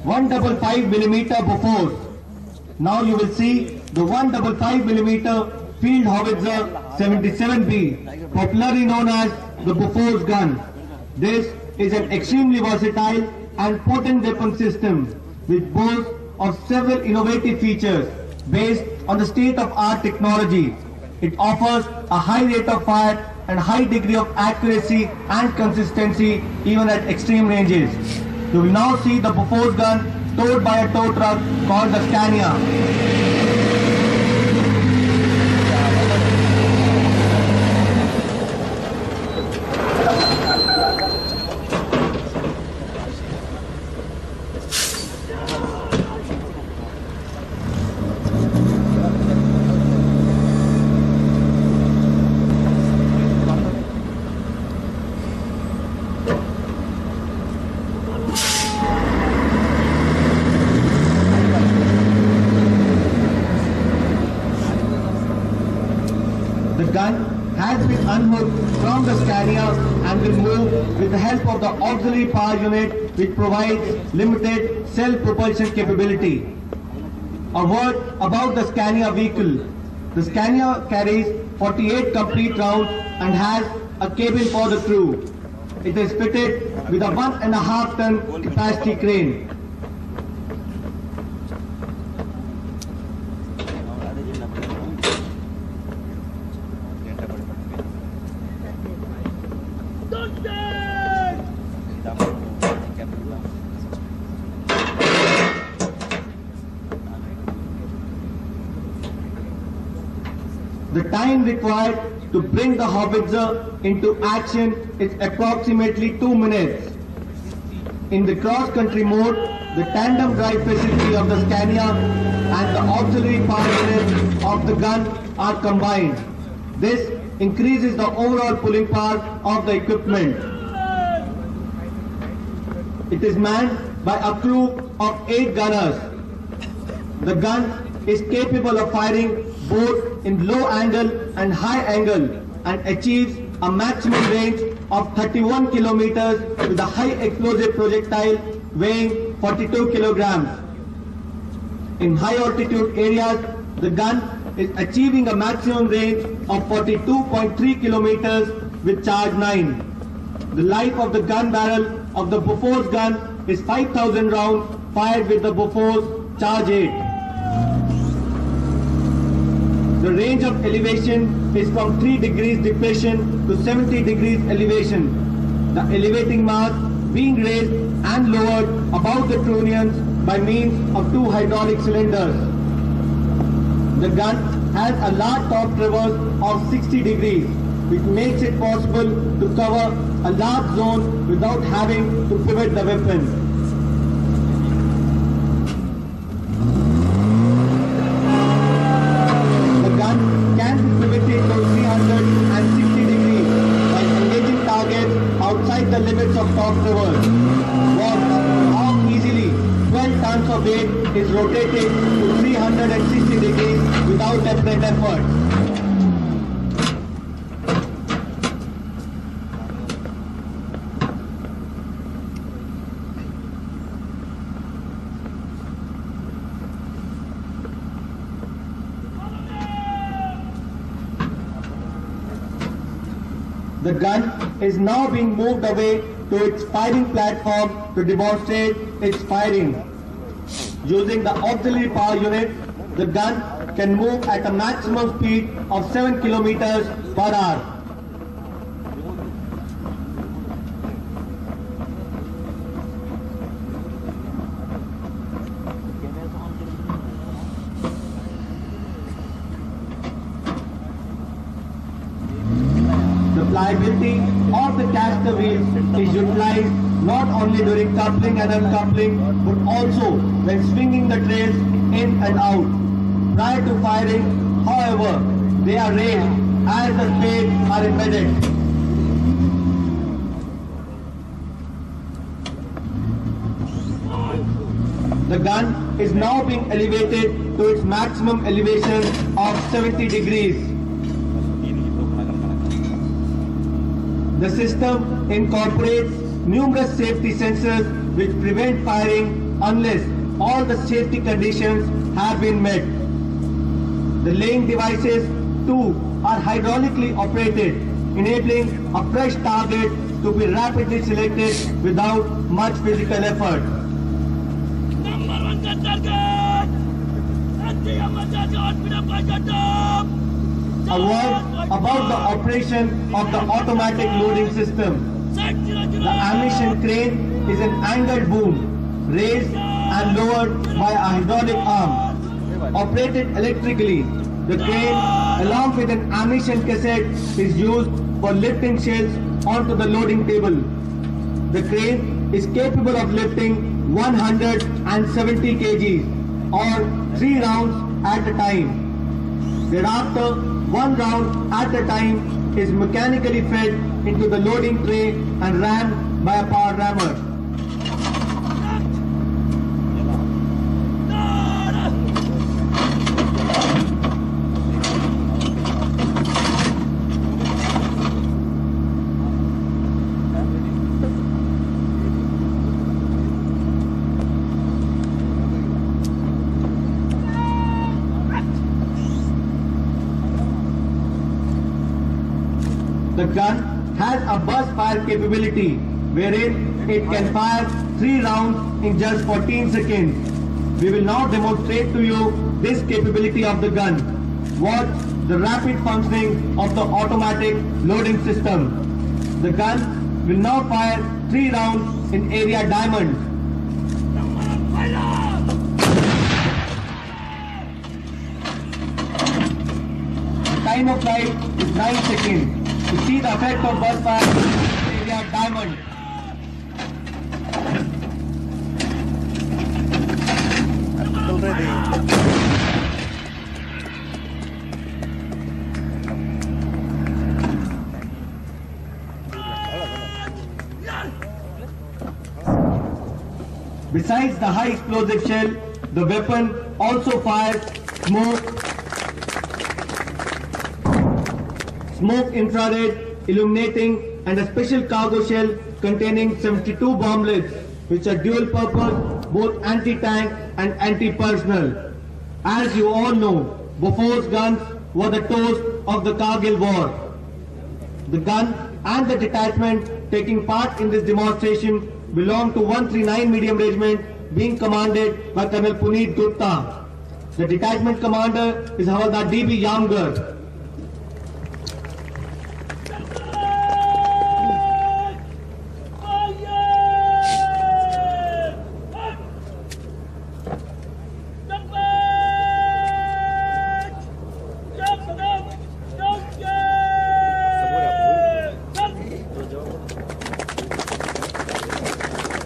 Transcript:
155mm Bofors. Now you will see the 155mm Field Howitzer 77B, popularly known as the Bofors gun. This is an extremely versatile and potent weapon system which boasts of several innovative features based on the state-of-art technology. It offers a high rate of fire and high degree of accuracy and consistency even at extreme ranges. You will now see the Bofors gun towed by a tow truck called the Scania. The gun has been unhooked from the Scania and will move with the help of the auxiliary power unit which provides limited self-propulsion capability. A word about the Scania vehicle. The Scania carries 48 complete rounds and has a cabin for the crew. It is fitted with a 1.5 ton capacity crane. The time required to bring the howitzer into action is approximately 2 minutes. In the cross-country mode, the tandem drive facility of the Scania and the auxiliary power unit of the gun are combined. This increases the overall pulling power of the equipment. It is manned by a crew of 8 gunners. The gun is capable of firing both in low angle and high angle and achieves a maximum range of 31 kilometers with a high explosive projectile weighing 42 kilograms. In high altitude areas, the gun is achieving a maximum range of 42.3 kilometers with charge 9. The life of the gun barrel of the Bofors gun is 5,000 rounds fired with the Bofors charge 8. The range of elevation is from 3 degrees depression to 70 degrees elevation. The elevating mass being raised and lowered above the trunnions by means of 2 hydraulic cylinders. The gun has a large top traverse of 60 degrees, which makes it possible to cover a large zone without having to pivot the weapon. Outside the limits of top traverse. Watch how easily 12 tons of weight is rotated to 360 degrees without apparent effort. The gun is now being moved away to its firing platform to demonstrate its firing. Using the auxiliary power unit, the gun can move at a maximum speed of 7 kilometers per hour. Pliability of the caster wheels is utilized not only during coupling and uncoupling but also when swinging the trails in and out. Prior to firing, however, they are raised as the spades are embedded. The gun is now being elevated to its maximum elevation of 70 degrees. The system incorporates numerous safety sensors which prevent firing unless all the safety conditions have been met. The laying devices too are hydraulically operated, enabling a fresh target to be rapidly selected without much physical effort. Number one target! A word about the operation of the automatic loading system. The ammunition crane is an angled boom, raised and lowered by a hydraulic arm. Operated electrically, the crane, along with an ammunition cassette, is used for lifting shells onto the loading table. The crane is capable of lifting 170 kgs or 3 rounds at a time. Thereafter, 1 round at a time is mechanically fed into the loading tray and rammed by a power rammer. The gun has a burst fire capability wherein it can fire 3 rounds in just 14 seconds. We will now demonstrate to you this capability of the gun. Watch the rapid functioning of the automatic loading system. The gun will now fire 3 rounds in area diamond. The time of flight is 9 seconds. To see the effect of burst fire in area diamond. Besides the high explosive shell, the weapon also fires smoke infrared, illuminating, and a special cargo shell containing 72 bomblets, which are dual purpose, both anti-tank and anti-personnel. As you all know, Bofor's guns were the toast of the Kargil war. The gun and the detachment taking part in this demonstration belong to 139 Medium Regiment, being commanded by Colonel Puneet Gupta. The detachment commander is Havaldar D.B. Yamgar.